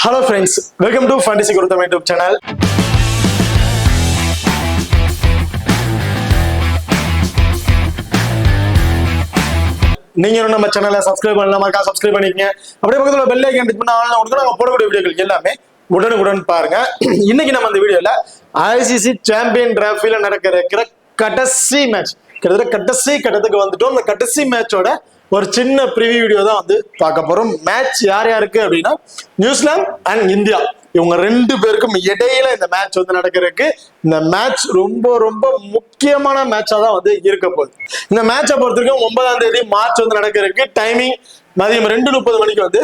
Hello friends, welcome to Fantasy Gurutham YouTube channel. நீங்க நம்ம சேனலை சப்ஸ்கிரைப் பண்ணலாமா? சப்ஸ்கிரைப் பண்ணிக்கங்க. அப்படியே பக்கத்துல பெல் ஐகான் கிளிக் பண்ணா ஆன்ல உங்களுக்கு நம்ம போடக்கூடிய வீடியோக்கள் எல்லாமே உடனுக்குடன் பாருங்க. இன்னைக்கு நம்ம இந்த வீடியோல ICC சாம்பியன் டிராஃபில நடக்கிற கடைசி மேட்ச், கடைசி கட்டத்துக்கு வந்துட்டோம். அந்த கடைசி மேட்சோட ஒரு சின்ன ப்ரிவியூ வீடியோ தான் வந்து பார்க்க போறோம். மேட்ச் யார் யாருக்கு அப்படின்னா நியூசிலாந்து அண்ட் இந்தியா, இவங்க ரெண்டு பேருக்கும் இடையில இந்த மேட்ச் வந்து நடக்கிறதுக்கு. இந்த மேட்ச் ரொம்ப ரொம்ப முக்கியமான மேட்சா தான் வந்து இருக்க போகுது. இந்த மேட்சை பொறுத்தவரைக்கும் 9ஆம் தேதி மார்ச் வந்து நடக்கிறதுக்கு. டைமிங் மதியம் 2:30 மணிக்கு வந்து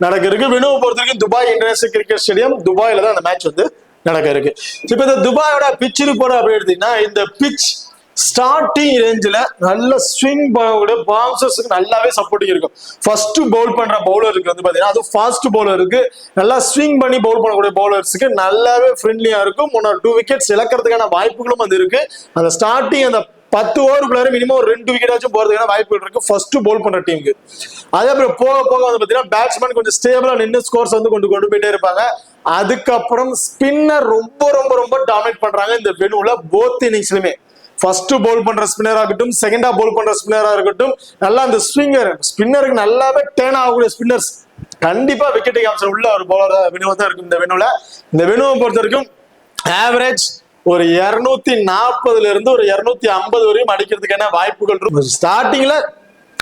நடக்கிறதுக்கு. வினோவை பொறுத்த வரைக்கும் துபாய் இன்டர்நேஷனல் கிரிக்கெட் ஸ்டேடியம் துபாயில தான் அந்த மேட்ச் வந்து நடக்கிறதுக்கு. இப்ப இந்த துபாயோட பிச் ரிப்போர்ட் அப்படி எடுத்தீங்கன்னா, இந்த பிச் ஸ்டார்டிங் ரேஞ்சில் நல்ல ஸ்விங் பண்ணக்கூடிய பவுன்சர்ஸுக்கு நல்லாவே சப்போர்ட்டிங் இருக்கும். ஃபர்ஸ்ட் பவுல் பண்ற பவுலருக்கு வந்து பாத்தீங்கன்னா, அது ஃபாஸ்ட் பவுலருக்கு நல்லா ஸ்விங் பண்ணி பவுல் பண்ணக்கூடிய பவுலர்ஸுக்கு நல்லாவே ஃப்ரெண்ட்லியா இருக்கும். 2 விக்கெட்ஸ் இழக்கிறதுக்கான வாய்ப்புகளும் வந்து இருக்கு. அந்த ஸ்டார்டிங் அந்த 10 ஓவருக்குள்ளார மினிமம் ஒரு 2 விக்கெட் ஆச்சும் போறதுக்கான வாய்ப்புகள் இருக்கு ஃபர்ஸ்ட் பவுல் பண்ற டீமுக்கு. அதே அப்புறம் போக போக வந்து பாத்தீங்கன்னா பேட்ஸ்மேன் கொஞ்சம் ஸ்டேபிளா நின்று ஸ்கோர்ஸ் வந்து கொண்டு போயிட்டே இருப்பாங்க. அதுக்கப்புறம் ஸ்பின்னர் ரொம்ப ரொம்ப ரொம்ப டாமினேட் பண்றாங்க இந்த வெனுல போத் இன்னிங்ஸ்லயுமே. ஃபர்ஸ்ட் பவுல் பண்ற ஸ்பின்னரா இருக்கட்டும், செகண்டா பவுல் பண்ற ஸ்பின்னரா இருக்கட்டும், நல்லா அந்த ஸ்பின்னருக்கு நல்லாவே டேர்ன் ஆகக்கூடிய ஸ்பின்னர்ஸ் கண்டிப்பா விக்கெட் ஆப்ஷன் உள்ள ஒரு பவுலர் வெனுவா தான் இருக்கும். இந்த வெனுவை பொறுத்த வரைக்கும் ஆவரேஜ் ஒரு 240 இருந்து ஒரு 250 வரையும் அடிக்கிறதுக்கான வாய்ப்புகள் இருக்கும். ஸ்டார்டிங்ல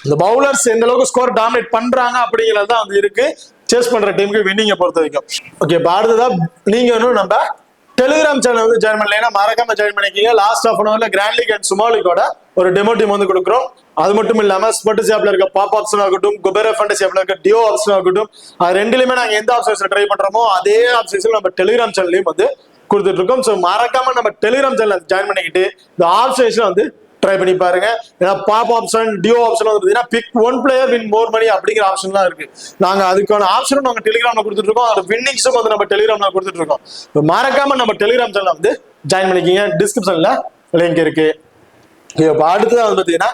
இந்த பவுலர்ஸ் எந்த அளவுக்கு ஸ்கோர் டாமினேட் பண்றாங்க அப்படிங்கிறது தான் வந்து இருக்கு சேஸ் பண்ற டீமுக்கு வின்னிங்கை பொறுத்த வரைக்கும். ஓகே, அடுத்ததா நீங்க நம்ம டெலிகிராம் சேனல் வந்து ஜாயின் பண்ணலைன்னா மறக்காம ஜாயின் பண்ணிக்கீங்க. லாஸ்ட் ஆஃப் அன் ஹவர்ல கிராண்ட் லீக் அண்ட் சுமால் லீக்கோட ஒரு டெமோ டீம் வந்து கொடுக்குறோம். அது மட்டும் இல்லாம ஸ்போர்ட்ஸ் ஆப்ல இருக்க பாப் ஆப்ஷன் ஆகட்டும், குபேரா ஃபேண்டசி ஆப்ல இருக்க டியோ ஆப்ஷன் ஆகட்டும், அது ரெண்டுலயுமே நாங்க எந்த ஆப்ஷன்ஸ்ல ட்ரை பண்றோமோ அதே ஆப்ஷன்ஸ்ல நம்ம டெலிகிராம் சேனல்லையும் வந்து கொடுத்துட்டு இருக்கோம். ஸோ மறக்காம நம்ம டெலிகிராம் சேனல் ஜாயின் பண்ணிக்கிட்டு இந்த ஆப்ஷன்ஸ்ல வந்து ட்ரை பண்ணி பாருங்க. ஏன்னா பாப் ஆப்ஷன், டியோ ஆப்ஷன் வந்து பாத்தீங்கன்னா பிக் 1 பிளேயர் வின் மோர் மணி அப்படிங்கிற ஆப்ஷன் தான் இருக்கு. நாங்க அதுக்கான ஆப்ஷனும் நாங்க டெலிகிராம்ல கொடுத்துட்டு இருக்கோம். அது வின்னிங்ஸும் வந்து நம்ம டெலிகிராம்ல கொடுத்துட்டு இருக்கோம். மறக்காம நம்ம டெலிகிராம் சேனல் வந்து ஜாயின் பண்ணிக்கிங்க. டிஸ்கிரிப்ஷன்ல லிங்க் இருக்கு. அடுத்ததான் வந்து பாத்தீங்கன்னா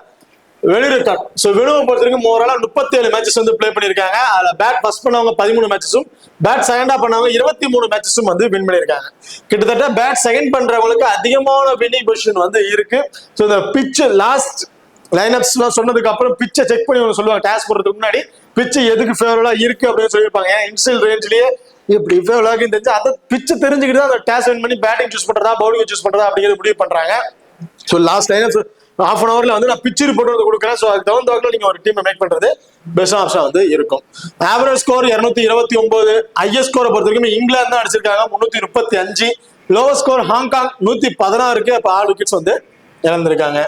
வெளிரெக்கார்ட். ஸோ வெனுவை பொறுத்த வரைக்கும் ஓவராலா 37 மேட்சஸ் வந்து பிளே பண்ணிருக்காங்க. அதுல பேட் ஃபர்ஸ்ட் பண்ணவங்க 13 மேட்சஸும், பேட் செகண்டா பண்ணவங்க 23 மேட்சஸும் வந்து வின் பண்ணிருக்காங்க. கிட்டத்தட்ட பேட் செகண்ட் பண்றவங்களுக்கு அதிகமான வின்னிங் பொசிஷன் வந்து இருக்கு. ஸோ இந்த பிட்ச் லாஸ்ட் லைனப்ஸ் எல்லாம் சொன்னதுக்கு அப்புறம் பிச்சை செக் பண்ணி சொல்லுவாங்க. டாஸ் போடுறதுக்கு முன்னாடி பிட்ச் எதுக்கு ஃபேவரபிளா இருக்கு அப்படின்னு சொல்லியிருப்பாங்க. இன்சியல் ரேஞ்ச்லயே இப்படி ஃபேவரபிளா தெரிஞ்சு அதை பிட்ச் தெரிஞ்சுக்கிட்டு அந்த டாஸ் வின் பண்ணி பேட்டிங் சூஸ் பண்றதா பவுலிங் சூஸ் பண்றதா அப்படிங்கிறது முடிவு பண்றாங்க. So last lineups half an ஹவர்ல வந்து நான் பிட்ச் ரிப்போர்ட் வந்து கொடுக்குறேன். ஸோ அதுக்கு தகுந்த வகையில் நீங்க ஒரு டீம் மேக் பண்றது பெஸ்ட் ஆப்ஷன் வந்து இருக்கும். Average score 229. ஹையஸ்ட் ஸ்கோரை பொறுத்த வரைக்கும் இங்கிலாந்து தான் அடிச்சிருக்காங்க 335. Lower score Hong Kong 116. அப்ப 6 விக்கெட்ஸ் வந்து இழந்திருக்காங்க.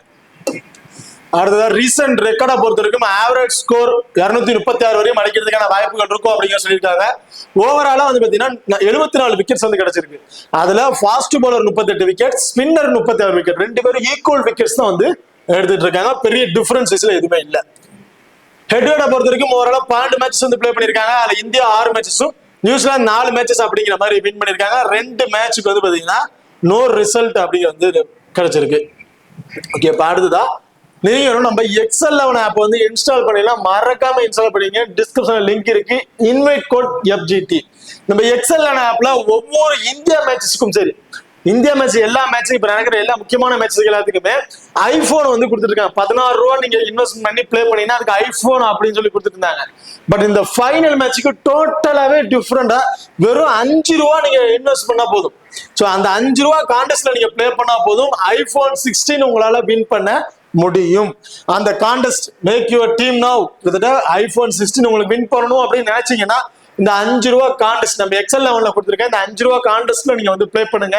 அடுத்ததா ரீசெண்ட் ரெக்கார்டை பொறுத்த வரைக்கும் ஆவரேஜ் ஸ்கோர் 236 வரையும் அடிக்கிறதுக்கான வாய்ப்புகள் இருக்கும் அப்படிங்கிற சொல்லியிருக்காங்க. ஓவராலா வந்து பாத்தீங்கன்னா 74 விக்கெட்ஸ் வந்து கிடைச்சிருக்கு. அதுல fast bowler 38 wicket, spinner 36 wicket, 2 பேரும் ஈக்குவல் விக்கெட்ஸ் தான் வந்து எடுத்துட்டு இருக்காங்க. பெரிய டிஃபரன்சஸ்ல எதுவுமே இல்ல. ஹெட்வேர்டை பொறுத்த வரைக்கும் ஓவராலா 12 மேட்சஸ் வந்து பிளே பண்ணிருக்காங்க. அதுல இந்தியா 6 மேட்சஸும், நியூசிலாந்து 4 மேட்சஸ் அப்படிங்கிற மாதிரி வின் பண்ணிருக்காங்க. 2 மேட்சுக்கு வந்து பாத்தீங்கன்னா நோ ரிசல்ட் அப்படிங்கிற வந்து கிடைச்சிருக்கு. ஓகே, இப்ப அடுத்ததா நீங்க நம்ம XL11 ஆப் வந்து இன்ஸ்டால் பண்ணிடலாம். மறக்காம இன்ஸ்டால் பண்ணீங்க. டிஸ்கிரிப்ஷன்ல லிங்க் இருக்கு. Invite code FGT. நம்ம XL11 ஆப்ல ஒவ்வொரு இந்தியா மேட்சஸ்க்கும் சரி, இந்தியா மேட்ச் எல்லா மேட்சும் இப்ப நடக்கிற எல்லா முக்கியமான மேட்சஸ் எல்லாத்துக்குமே ஐபோன் வந்து கொடுத்துருக்காங்க. 16 ரூபா நீங்க இன்வெஸ்ட் பண்ணி பிளே பண்ணீங்கன்னா அதுக்கு ஐபோன் அப்படின்னு சொல்லி கொடுத்துட்டு இருந்தாங்க. பட் இந்த ஃபைனல் மேட்சுக்கு டோட்டலாவே டிஃப்ரெண்டா வெறும் 5 ரூபா நீங்க இன்வெஸ்ட் பண்ணா போதும். ஸோ அந்த 5 ரூபா கான்டெஸ்ட்ல நீங்க பிளே பண்ணா போதும் iPhone 16 உங்களால வின் பண்ண முடியும். அந்த contest make your team now. கிட்டத்தட்ட iPhone 16 உங்களுக்கு வின் பண்ணணும் அப்படின்னு நினைச்சீங்கன்னா இந்த 5 ரூபா கான்டெஸ்ட் நம்ம XL11ல கொடுத்துருக்கேன். இந்த 5 ரூபா கான்டெஸ்ட்ல நீங்க வந்து பிளே பண்ணுங்க.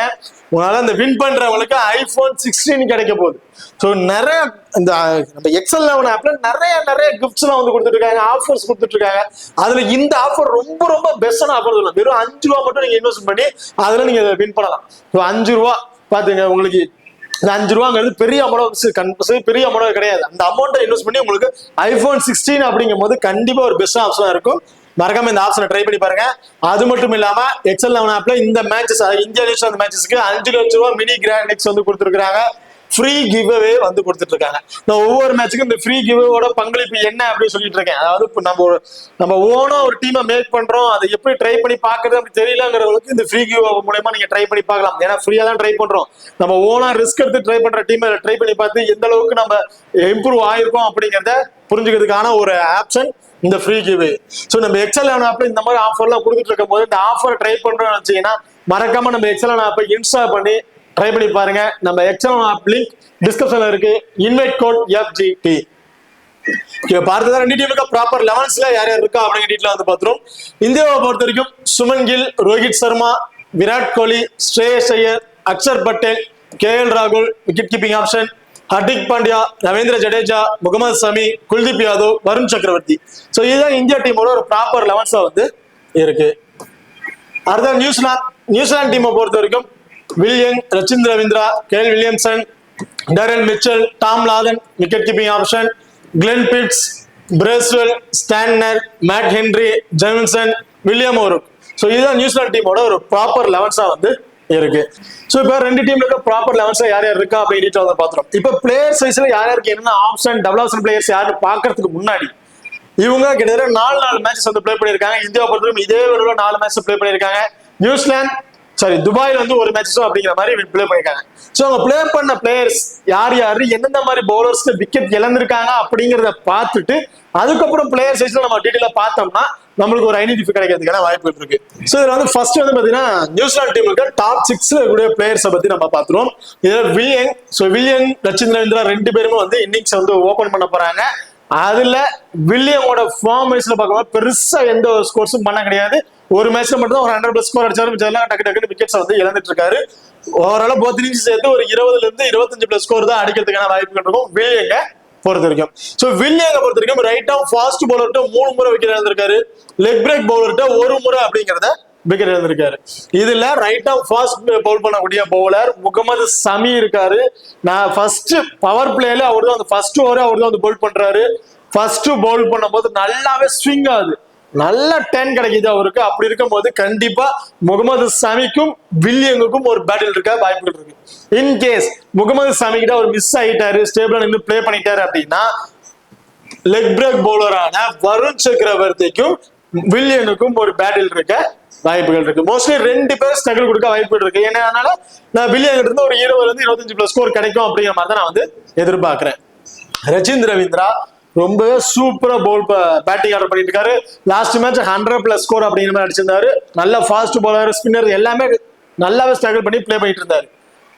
உங்களால அந்த வின் பண்றவங்களுக்கு iPhone 16 கிடைக்க போகுது. ஸோ நிறைய இந்த நம்ம XL11 ஆப்ல நிறைய கிஃப்ட்ஸ் எல்லாம் வந்து கொடுத்துட்டு இருக்காங்க, ஆஃபர்ஸ் கொடுத்துட்டு இருக்காங்க. அதுல இந்த ஆஃபர் ரொம்ப ரொம்ப பெஸ்டான ஆஃபர் சொல்லலாம். வெறும் 5 ரூபா மட்டும் நீங்க இன்வெஸ்ட் பண்ணி அதுல நீங்க வின் பண்ணலாம். 5 ரூபா பாத்துங்க, உங்களுக்கு இந்த 5 ரூபாங்கிறது பெரிய அமௌண்ட், பெரிய அமௌண்ட் கிடையாது. அந்த அமௌண்ட்டை இன்வெஸ்ட் பண்ணி உங்களுக்கு iPhone 16 அப்படிங்கும் போது கண்டிப்பா ஒரு பெஸ்ட் ஆப்ஷனா இருக்கும். மறக்காம இந்த ஆப்ஷனை ட்ரை பண்ணி பாருங்க. அது மட்டும் இல்லாம XL11 ஆப்ல இந்த மேட்சஸ், இந்தியா நியூசிலாந்து மேட்சஸ்க்கு 5 லட்சம் ரூபாய் மினி கிராண்ட் லீக்ஸ் வந்து கொடுத்துருக்காங்க. ஃப்ரீ கிவ்அவே வந்து கொடுத்துட்டு இருக்காங்க. நான் ஒவ்வொரு மேட்சுக்கும் இந்த ஃப்ரீ கிவ்அவோட பங்களிப்பு என்ன அப்படின்னு சொல்லிட்டு இருக்கேன். அதாவது இப்போ நம்ம ஓனா ஒரு டீமை மேக் பண்றோம், அதை எப்படி ட்ரை பண்ணி பாக்குறது அப்படி தெரியலங்கிறவங்களுக்கு இந்த ஃப்ரீ கிவ் மூலமா நீங்க ட்ரை பண்ணி பார்க்கலாம். ஏன்னா ஃப்ரீயா தான் ட்ரை பண்றோம். நம்ம ஓனா ரிஸ்க் எடுத்து ட்ரை பண்ற டீமை ட்ரை பண்ணி பார்த்து எந்த அளவுக்கு நம்ம இம்ப்ரூவ் ஆயிருக்கோம் அப்படிங்கிறத புரிஞ்சுக்கிறதுக்கான ஒரு ஆப்ஷன் இந்த ஃப்ரீ கிவ்அவே. ஸோ நம்ம எக்ஸல் ஆப்ல இந்த மாதிரி ஆஃபர்லாம் கொடுத்துட்டு இருக்கும் போது இந்த ஆஃபர் ட்ரை பண்றோம்னு வச்சீங்கன்னா மறக்காம நம்ம எக்ஸல் ஆப்பை இன்ஸ்டால் பண்ணி ட்ரை பண்ணி பாருங்க. நம்ம எக்ஸல் ஆப் லிங்க் டிஸ்கிரிப்ஷன்ல இருக்கு. Invite code FGT. பார்த்தா ரெண்டு டீமுக்கு ப்ராப்பர் 11ஸ்ல யார் யார் இருக்கா அப்படிங்கிற டீட்டெயில் வந்து பார்த்துரும். இந்தியாவை பொறுத்த வரைக்கும் சுமன் கில், ரோஹித் சர்மா, விராட் கோலி, ஸ்ரேயஸ் ஐயர், அக்ஷர் பட்டேல், KL ராகுல் wicket keeping option, Hardik Pandya, Ravindra Jadeja, Mohammed Shami, Kuldeep Yadav, Varun Chakravarthy. So இதுதான் இந்தியா டீமோட ஒரு ப்ராப்பர் 11ஸ்ல வந்து இருக்கு. அடுத்த நியூசிலாந்து டீமை பொறுத்த வரைக்கும் வில்லியன், Rachin Ravindra, Kane Williamson, Daryl Mitchell, Tom Latham wicket keeping option, Glenn Phillips, Bracewell, Santner, Matt Henry, Jamieson, William O'Rourke. So இதுதான் நியூசிலாந்து டீமோட ஒரு ப்ராப்பர் 11ஸ்ஸா வந்து இருக்கு. ஸோ இப்போ ரெண்டு டீம்ல இருக்க ப்ராப்பர் 11ஸ்ல யார் யார் இருக்கா அப்படின்னு வந்து பாத்துறோம். இப்போ பிளேயர் சைஸ்ல யார் யாருக்கு என்னென்ன ஆப்ஷன், டபுள் ஆப்ஷன் பிளேயர்ஸ் யாருன்னு பாக்குறதுக்கு முன்னாடி இவங்க கிட்டத்தட்ட 4 மேட்சஸ் வந்து பிளே பண்ணிருக்காங்க. இந்தியாவை பொறுத்தவரைக்கும் இதே ஒரு 4 மேட்ச் பிளே பண்ணிருக்காங்க. துபாயில வந்து ஒரு மேட்சஸும் அப்படிங்கிற மாதிரி பிளே பண்ணிருக்காங்க. ஸோ அவங்க பிளே பண்ண பிளேயர்ஸ் யார் யாரு, எந்தெந்த மாதிரி பவுலர்ஸ் விக்கெட் இழந்திருக்காங்க அப்படிங்கிறத பார்த்துட்டு அதுக்கப்புறம் பிளேயர் சைஸ்ல நம்ம டீட்டெயிலா பார்த்தோம்னா நம்மளுக்கு ஒரு ஐடென்டிஃபை கிடைக்கிறதுக்கான வாய்ப்புகள் இருக்கு. ஸோ இதுல வந்து ஃபர்ஸ்ட் வந்து பாத்தீங்கன்னா நியூசிலாந்து டீமுக்கு டாப் 6ல இருக்கக்கூடிய பிளேயர்ஸை பத்தி நம்ம பார்த்துருவோம். இதுல வில்லியன், ரச்சின் ரவீந்திரா 2 பேருமே வந்து இன்னிங்ஸ் வந்து ஓபன் பண்ண போறாங்க. அதுல வில்லியமோட ஃபார்ம் வைஸ்ல பார்க்கும்போது பெருசா எந்த ஸ்கோர்ஸும் பண்ண கிடையாது. ஒரு மேட்ச்ல மட்டும் ஒரு 100+ ஸ்கோர் அடிச்சாரு. டக்கு டக்குனு விக்கெட்ஸ் வந்து இழந்துட்டு இருக்காரு. ஓவரால போத் இன்னிங்ஸ் சேர்த்து ஒரு 20ல இருந்து 25+ ஸ்கோர் தான் அடிக்கிறதுக்கான வாய்ப்புகள் இருக்கும் வில்லியங்க பொறுத்த வரைக்கும். ஸோ வில்லியங்க பொறுத்த வரைக்கும் ரைட் ஆஃப் ஃபாஸ்ட் பவுலர்கிட்ட 3 முறை விக்கெட் இழந்திருக்காரு. லெக் பிரேக் பவுலர்கிட்ட 1 முறை அப்படிங்கிறத விக்கெட் இழந்திருக்காரு. இதுல ரைட் ஆஃப் ஃபாஸ்ட் பவுல் பண்ணக்கூடிய பவுலர் முகமது சமி இருக்காரு. நான் ஃபர்ஸ்ட் பவர் பிளேல அவர் தான் ஃபர்ஸ்ட் ஓவர் அவர் தான் வந்து பவுல் பண்றாரு. ஃபர்ஸ்ட் பவுல் பண்ணும்போது நல்லாவே ஸ்விங் ஆகுது, நல்ல 10 கிடைக்குது அவருக்கு. அப்படி இருக்கும் போது கண்டிப்பா முகமது சமிக்கும் வில்லியங்குக்கும் ஒரு பேட்டில் இருக்க வாய்ப்புகள் இருக்கு. இன்கேஸ் முகமது சமி கிட்ட அவர் மிஸ் ஆயிட்டாரு, ஸ்டேபிளா நின்று பிளே பண்ணிட்டாரு அப்படின்னா லெக் பிரேக் பவுலரான வருண் சக்கரவர்த்திக்கும் வில்லியனுக்கும் ஒரு பேட்டில் இருக்க வாய்ப்புகள் இருக்கு. மோஸ்ட்லி 2 பேர் ஸ்ட்ரகிள் கொடுக்க வாய்ப்புகள் இருக்கு. ஏன்னா நான் வில்லியன் கிட்ட இருந்து ஒரு 20ல இருந்து 25+ ஸ்கோர் கிடைக்கும் அப்படிங்கிற மாதிரி தான் நான் வந்து எதிர்பார்க்கிறேன். ரச்சின் ரவீந்திரா ரொம்ப சூப்பரா பேட்டிங் ஆர்டர் பண்ணிட்டு இருக்காரு. லாஸ்ட் மேட்ச் 100+ ஸ்கோர் அப்படிங்கிற மாதிரி அடிச்சிருந்தாரு. நல்ல ஃபாஸ்ட் பவுலர், ஸ்பின்னர் எல்லாமே நல்லாவே ஸ்ட்ரகிள் பண்ணி பிளே பண்ணிட்டு இருந்தாரு.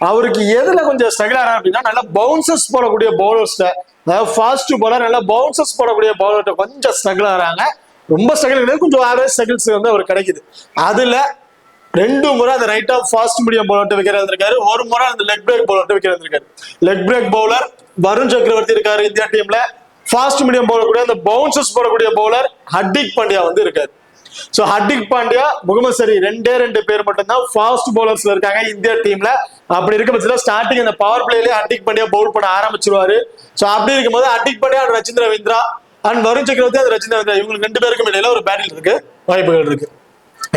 அவருக்கு எதுல கொஞ்சம் ஸ்ட்ரகிள் ஆனா அப்படின்னா நல்ல பவுன்சர்ஸ் போடக்கூடிய பவுலர்ஸ்ட, அதாவது ஃபாஸ்ட் பவுலர் நல்ல பவுன்சர்ஸ் போடக்கூடிய பவுலர்கிட்ட கொஞ்சம் ஸ்ட்ரகிள் ஆகிறாங்க. ரொம்ப ஸ்ட்ரகிள் கிடையாது, கொஞ்சம் ஆவரேஜ் ஸ்ட்ரகிள்ஸ் வந்து அவர் கிடைக்குது. அதுல 2 முறை அந்த right of fast medium bowler wicket இருந்திருக்காரு. 1 முறை அந்த லெக் பிரேக் பவுலர் விக்கெட் இருந்திருக்காரு. Leg break bowler Varun Chakravarthy இருக்காரு இந்தியா டீம்ல. ஃபாஸ்ட் மீடியம் பவுலர் கூட அந்த பவுன்சர்ஸ் போடக்கூடிய பவுலர் ஹர்திக் பாண்டியா வந்து இருக்காரு. சோ ஹர்திக் பாண்டியா, முகமது சரி 2 பேர் மட்டும்தான் ஃபாஸ்ட் பவுலர்ஸ்ல இருக்காங்க இந்தியா டீம்ல. அப்படி இருக்க பட்சத்துல ஸ்டார்டிங் அந்த பவர் பிளேலயே ஹர்திக் பாண்டியா பவுல் பண்ண ஆரம்பிச்சிருவாரு. சோ அப்படி இருக்கும்போது ஹர்திக் பாண்டியா அண்ட் ரச்சின் ரவீந்திரா அண்ட் வருண் சக்கரவர்த்தி அந்த ரச்சின் ரவீந்திரா இவங்க 2 பேருக்கும் இடையில ஒரு பேட்டில் இருக்கு, வாய்ப்புகள் இருக்கு.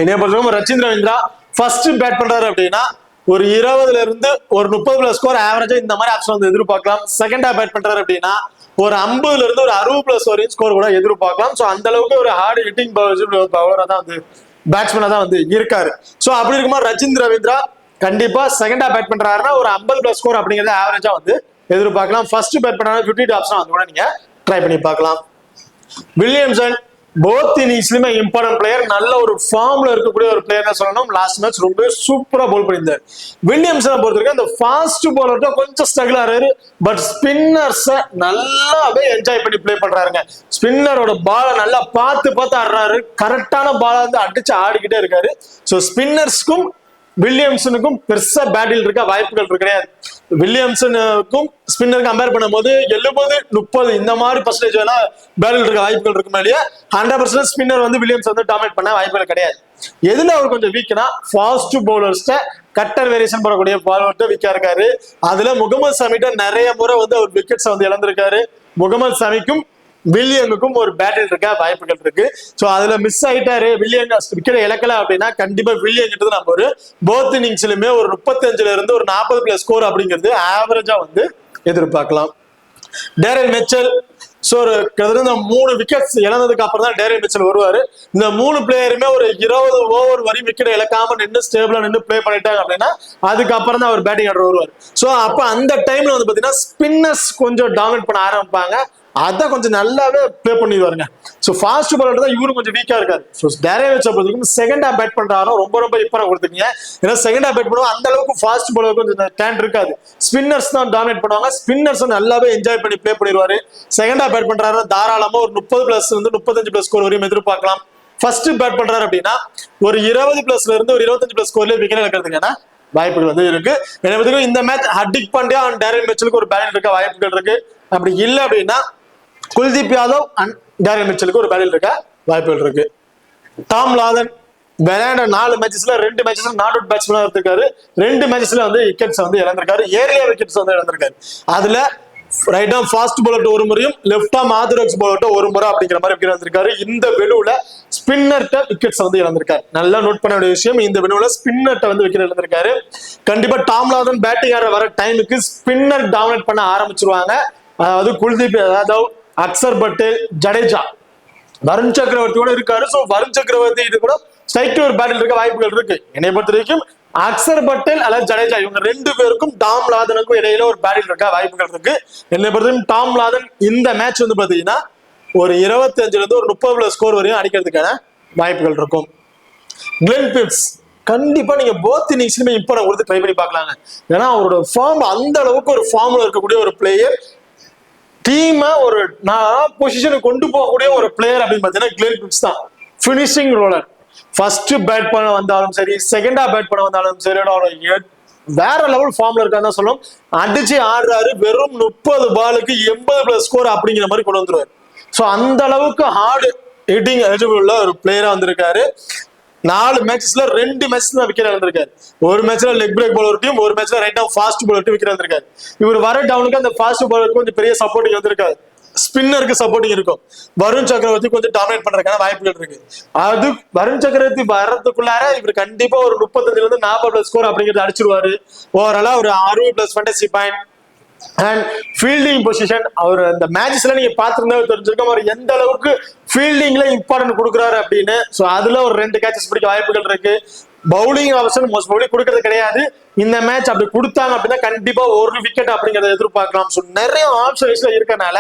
இதே பொறுத்தவரைக்கும் ரச்சின் ரவீந்திரா ஃபர்ஸ்ட் பேட் பண்றாரு அப்படின்னா ஒரு 20ல இருந்து ஒரு 30+ ஸ்கோர் ஆவரேஜா இந்த மாதிரி ஆப்ஷன் வந்து எதிர்பார்க்கலாம். செகண்டா பேட் பண்றாரு அப்படின்னா ஒரு 50ல இருந்து ஒரு 60+ வரையும் ஸ்கோர் கூட எதிர்பார்க்கலாம். சோ அந்த அளவுக்கு ஒரு ஹார்ட் ஹிட்டிங் பவரா தான் வந்து பேட்ஸ்மேனா தான் வந்து இருக்காரு. சோ அப்படி இருக்கும்போது ரச்சின் ரவீந்திரா கண்டிப்பா செகண்டா பேட் பண்றாருன்னா ஒரு 50+ ஸ்கோர் அப்படிங்கறத ஆவரேஜா வந்து எதிர்பார்க்கலாம். ஃபர்ஸ்ட் பேட் பண்ணா 50 ஆப்ஷன் வந்து கூட நீங்க ட்ரை பண்ணி பார்க்கலாம். வில்லியம்சன் போத் இன்னிங்ஸ்லயுமே இம்பார்ட்டன்ட் பிளேயர், நல்ல ஒரு ஃபார்ம்ல இருக்கக்கூடிய ஒரு பிளேயர் சொல்லணும். லாஸ்ட் மேட்ச் ரொம்ப சூப்பரா பவுல் பண்ணியிருந்தார். வில்லியம்சனை பொறுத்தவரைக்கும் அந்த ஃபாஸ்ட் பவுலர் கொஞ்சம் ஸ்ட்ரகிள் ஆறாரு. பட் ஸ்பின்னர்ஸை நல்லாவே என்ஜாய் பண்ணி பிளே பண்றாருங்க. ஸ்பின்னரோட பாலை நல்லா பார்த்து ஆடுறாரு. கரெக்டான பாலை வந்து அடிச்சு ஆடிக்கிட்டே இருக்காரு. ஸோ ஸ்பின்னர்ஸ்க்கும் வில்லியம்சனுக்கும் பெருசா பேட்டில் இருக்க வாய்ப்புகள் கிடையாது. வில்லியம்சனுக்கும் ஸ்பின்னருக்கு கம்பேர் பண்ணும்போது 70-30 இந்த மாதிரி பர்சன்டேஜ் வேணா பேட்டில் இருக்க வாய்ப்புகள் இருக்கும். இல்லையா 100% ஸ்பின்னர் வந்து வில்லியம்ஸ் வந்து டாமினேட் பண்ண வாய்ப்புகள் கிடையாது. எதுல அவர் கொஞ்சம் வீக்னா ஃபாஸ்ட் பவுலர்ஸ்ட கட்டர் வேரியேஷன் போடக்கூடிய பாலர்கிட்ட வீக்கா இருக்காரு. அதுல முகமது சமிட்ட நிறைய முறை வந்து அவர் விக்கெட்ஸ் வந்து இழந்திருக்காரு. முகமது சமிக்கும் வில்லியனுக்கும் ஒரு பேட்டில் இருக்க வாய்ப்புகள் இருக்கு. சோ அதுல மிஸ் ஆயிட்டாரு வில்லியன் விக்கெட் இழக்கல அப்படின்னா கண்டிப்பா வில்லியன் கிட்ட நம்ம ஒரு போத் இன்னிங்ஸ்லுமே ஒரு 35ல இருந்து ஒரு 40+ ஸ்கோர் அப்படிங்கிறது ஆவரேஜா வந்து எதிர்பார்க்கலாம். டேரல் மிச்சல் ஒரு கிட்டத்தட்ட 3 விக்கெட்ஸ் இழந்ததுக்கு அப்புறம் தான் டேரல் மிச்சல் வருவாரு. இந்த 3 பிளேயருமே ஒரு 20 ஓவர் வரையும் விக்கெட் இழக்காம நின்று ஸ்டேபிளா நின்று பிளே பண்ணிட்டாங்க அப்படின்னா அதுக்கப்புறம் தான் அவர் பேட்டிங் ஆர்டர் வருவார். சோ அப்ப அந்த டைம்ல வந்து பாத்தீங்கன்னா ஸ்பின்னர்ஸ் கொஞ்சம் டாமினேட் பண்ண ஆரம்பிப்பாங்க. அதான் கொஞ்சம் நல்லாவே பிளே பண்ணிடுவாருங்க. ஸோ ஃபாஸ்ட் பாலர் தான் இவரும் கொஞ்சம் வீக்கா இருக்காரு. ஸோ டேரல் மிச்சல் பொறுத்தவரைக்கும் செகண்ட் ஹாஃப் பேட் பண்றாரோ ரொம்ப இப்பறம் கொடுத்துருக்கீங்க. ஏன்னா செகண்ட் ஹாஃப் பேட் பண்ணுவோம் அந்த அளவுக்கு ஃபாஸ்ட் பாலர் கொஞ்சம் டேலண்ட் இருக்காது. ஸ்பின்னர்ஸ் தான் டாமினேட் பண்ணுவாங்க. ஸ்பின்னர்ஸ் நல்லாவே என்ஜாய் பண்ணி பிளே பண்ணிடுவாரு. செகண்ட் ஹாஃப் பேட் பண்றாரு தாராளமா ஒரு 30+ இருந்து 35+ ஸ்கோர் வரையும் எதிர்பார்க்கலாம். ஃபர்ஸ்ட் பேட் பண்றாரு அப்படின்னா ஒரு 20+ இருந்து ஒரு 25+ ஸ்கோர்ல விக்கெட் இழக்கிறதுக்கான வாய்ப்புகள் வந்து இருக்கு. எனவே இந்த match Hardik Pandya and Daryl மிச்சலுக்கு ஒரு பேட்டில் இருக்க வாய்ப்புகள் இருக்கு. அப்படி இல்லை அப்படின்னா குல்தீப் யாதவ் அண்ட் டேரல் மிச்சலுக்கு ஒரு பேட்டில் இருக்க வாய்ப்புகள் இருக்கு. டாம் லாதன் விளையாண்ட 4 மேட்சஸ்ல 2 மேட்சஸ்ல நாட் அவுட் பேட்ஸ்மேனா இருந்திருக்காரு. 2 மேட்சஸ்ல வந்து விக்கெட்ஸ் வந்து இழந்திருக்காரு. ஏரியா விக்கெட்ஸ் வந்து இழந்திருக்காரு. அதுல ரைட் ஆம் ஃபாஸ்ட் பவுலர் ஒரு முறையும் லெஃப்ட் ஆம் ஆர்த்தடாக்ஸ் பவுலர் ஒரு முறை அப்படிங்கிற மாதிரி விக்கெட் இழந்திருக்காரு. இந்த வெனுவுல ஸ்பின்னர்ட்ட விக்கெட்ஸ் வந்து இழந்திருக்காரு. நல்லா நோட் பண்ண வேண்டிய விஷயம், இந்த வெனுவுல ஸ்பின்னர்ட்ட வந்து விக்கெட் இழந்திருக்காரு. கண்டிப்பா டாம் லாதன் பேட்டிங் ஆட வர டைமுக்கு ஸ்பின்னர் டாமினேட் பண்ண ஆரம்பிச்சிருவாங்க. அதாவது குல்தீப் யாதவ், அக்சர் பட்டேல், ஜடேஜா, வருண் சக்கரவர்த்தியோட இருக்காரு. சோ வருண் சக்கரவர்த்தி இது கூட ஸ்ட்ரைக் ஒரு பேட்டில் இருக்க வாய்ப்புகள் இருக்கு. என்னை பொறுத்த வரைக்கும் அக்சர் பட்டேல் அல்லது ஜடேஜா இவங்க 2 பேருக்கும் டாம் லாதனுக்கும் இடையில ஒரு பேட்டில் இருக்க வாய்ப்புகள் இருக்கு. என்னை பொறுத்த வரைக்கும் டாம் லாதன் இந்த மேட்ச் வந்து பாத்தீங்கன்னா ஒரு 25ல இருந்து ஒரு 30+ ஸ்கோர் வரையும் அடிக்கிறதுக்கான வாய்ப்புகள் இருக்கும். கிளென் பிப்ஸ் கண்டிப்பா நீங்க போத் இன்னிங்ஸ்லுமே இம்பார்ட்டன்ட் கொடுத்து ட்ரை பண்ணி பார்க்கலாங்க. ஏன்னா அவரோட ஃபார்ம் அந்த அளவுக்கு ஒரு ஃபார்ம்ல இருக்கக்கூடிய ஒரு பிளேயர், டீமை ஒரு பொசிஷனுக்கு கொண்டு போகக்கூடிய ஒரு பிளேயர் அப்படின்னு பாத்தீங்கன்னா கிளென் பிப்ஸ் தான். பினிஷிங் ரோலர் ஃபர்ஸ்ட் பேட் பண்ண வந்தாலும் சரி, செகண்டா பேட் பண்ண வந்தாலும் சரி, வேற லெவல் ஃபார்ம்ல இருக்கான்னு சொல்லும். அடிச்சு ஆடுறாரு. வெறும் 30 பாலுக்கு 80+ ஸ்கோர் அப்படிங்கிற மாதிரி கொண்டு வந்துருவாரு. ஸோ அந்த அளவுக்கு ஹார்டு ஹிட்டிங் எலிஜிபிள் உள்ள ஒரு பிளேயரா வந்திருக்காரு. 4 மேட்சஸ்ல 2 மேட்சஸ் விக்கெட் இழந்திருக்காரு. ஒரு மேட்ச்ல லெக் பிரேக் பவுலர் டீம், ஒரு மேட்ச்ல right of fast bowler wicket இழந்திருக்காரு. இவர் வர டவுனுக்கு அந்த ஃபாஸ்ட் பவுலருக்கு கொஞ்சம் பெரிய சப்போர்ட்டிங் வந்திருக்காரு. ஸ்பின்னருக்கு சப்போர்ட்டிங் இருக்கும். வருண் சக்கரவர்த்தி கொஞ்சம் டாமினேட் பண்றதுக்கான வாய்ப்புகள் இருக்கு. அது வருண் சக்கரவர்த்தி வர்றதுக்குள்ளார இவர் கண்டிப்பா ஒரு 35ல இருந்து 40+ ஸ்கோர் அப்படிங்கிறது அடிச்சிருவாரு. ஓவராலா ஒரு 60+ fantasy point and fielding position. அவர் அந்த மேட்சஸ்ல நீங்க பாத்துருந்தா தெரிஞ்சிருக்கோம் அவர் எந்த அளவுக்கு ஃபீல்டிங்ல இம்பார்ட்டன்ட் கொடுக்குறாரு அப்படின்னு. ஸோ அதுல ஒரு 2 கேட்சஸ் பிடிக்க வாய்ப்புகள் இருக்கு. பவுலிங் ஆப்ஷன் மோஸ்ட் பவுலிங் கொடுக்கறது கிடையாது. இந்த மேட்ச் அப்படி கொடுத்தாங்க அப்படின்னா கண்டிப்பா ஒரு விக்கெட் அப்படிங்கறத எதிர்பார்க்கலாம். ஸோ நிறைய ஆப்ஷன்ஸ்ல இருக்கனால